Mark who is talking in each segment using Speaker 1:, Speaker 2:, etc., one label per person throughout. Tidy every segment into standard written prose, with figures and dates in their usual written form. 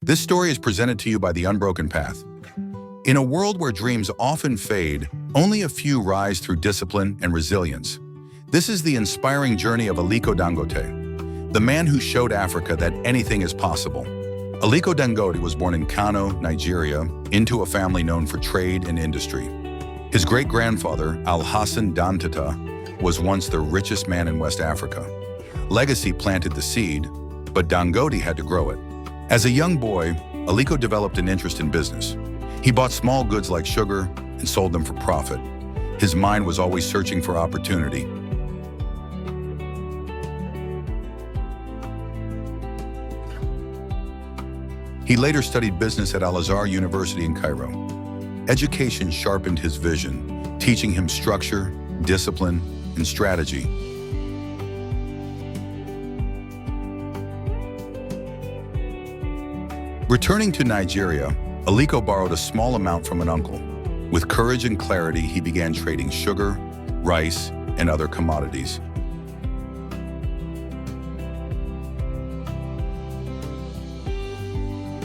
Speaker 1: This story is presented to you by The Unbroken Path. In a world where dreams often fade, only a few rise through discipline and resilience. This is the inspiring journey of Aliko Dangote, the man who showed Africa that anything is possible. Aliko Dangote was born in Kano, Nigeria, into a family known for trade and industry. His great-grandfather, Alhassan Dantata, was once the richest man in West Africa. Legacy planted the seed, but Dangote had to grow it. As a young boy, Aliko developed an interest in business. He bought small goods like sugar and sold them for profit. His mind was always searching for opportunity. He later studied business at Al-Azhar University in Cairo. Education sharpened his vision, teaching him structure, discipline, and strategy. Returning to Nigeria, Aliko borrowed a small amount from an uncle. With courage and clarity, he began trading sugar, rice, and other commodities.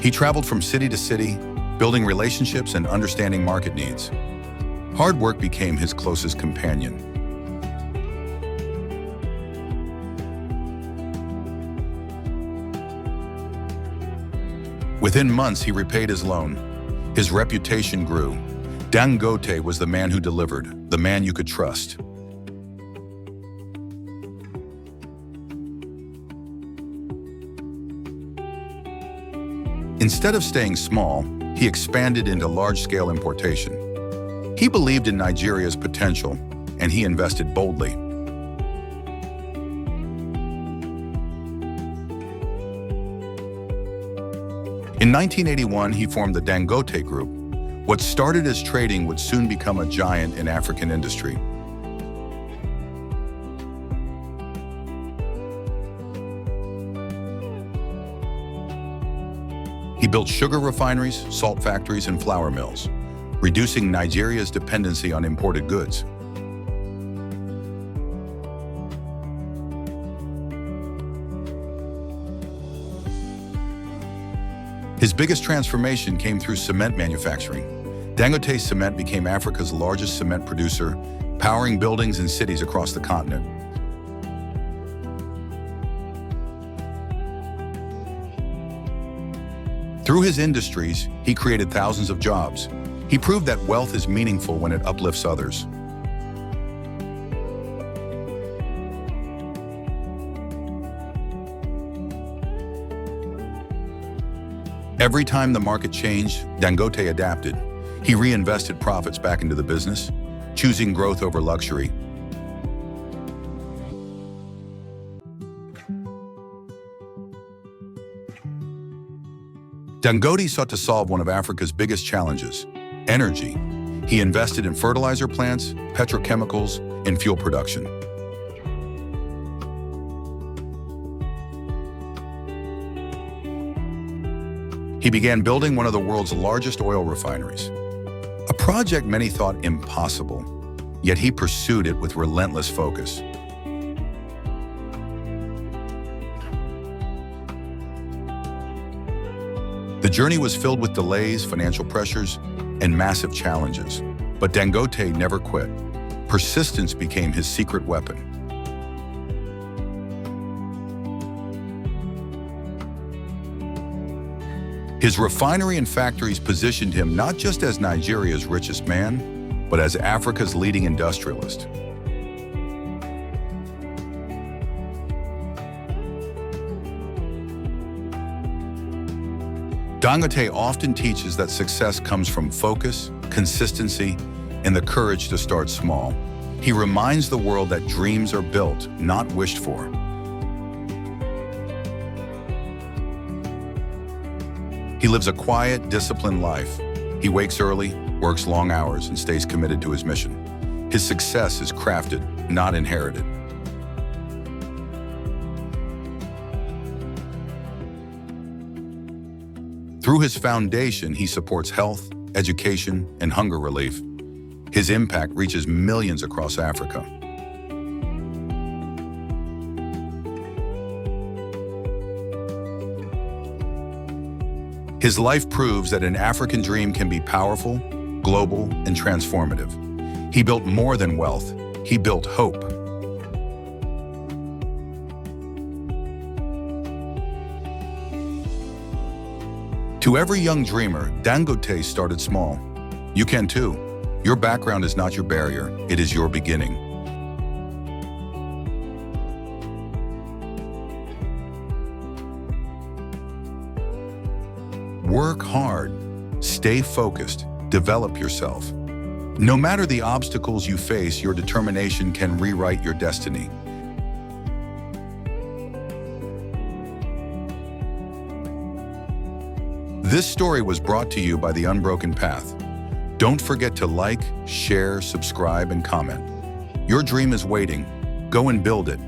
Speaker 1: He traveled from city to city, building relationships and understanding market needs. Hard work became his closest companion. Within months, he repaid his loan. His reputation grew. Dangote was the man who delivered, the man you could trust. Instead of staying small, he expanded into large-scale importation. He believed in Nigeria's potential, and he invested boldly. In 1981, he formed the Dangote Group. What started as trading would soon become a giant in African industry. He built sugar refineries, salt factories, and flour mills, reducing Nigeria's dependency on imported goods. His biggest transformation came through cement manufacturing. Dangote Cement became Africa's largest cement producer, powering buildings and cities across the continent. Through his industries, he created thousands of jobs. He proved that wealth is meaningful when it uplifts others. Every time the market changed, Dangote adapted. He reinvested profits back into the business, choosing growth over luxury. Dangote sought to solve one of Africa's biggest challenges: energy. He invested in fertilizer plants, petrochemicals, and fuel production. He began building one of the world's largest oil refineries, a project many thought impossible, yet he pursued it with relentless focus. The journey was filled with delays, financial pressures, and massive challenges, but Dangote never quit. Persistence became his secret weapon. His refinery and factories positioned him not just as Nigeria's richest man, but as Africa's leading industrialist. Dangote often teaches that success comes from focus, consistency, and the courage to start small. He reminds the world that dreams are built, not wished for. He lives a quiet, disciplined life. He wakes early, works long hours, and stays committed to his mission. His success is crafted, not inherited. Through his foundation, he supports health, education, and hunger relief. His impact reaches millions across Africa. His life proves that an African dream can be powerful, global, and transformative. He built more than wealth. He built hope. To every young dreamer, Dangote started small. You can too. Your background is not your barrier, it is your beginning. Work hard, stay focused, develop yourself. No matter the obstacles you face, your determination can rewrite your destiny. This story was brought to you by The Unbroken Path. Don't forget to like, share, subscribe, and comment. Your dream is waiting. Go and build it.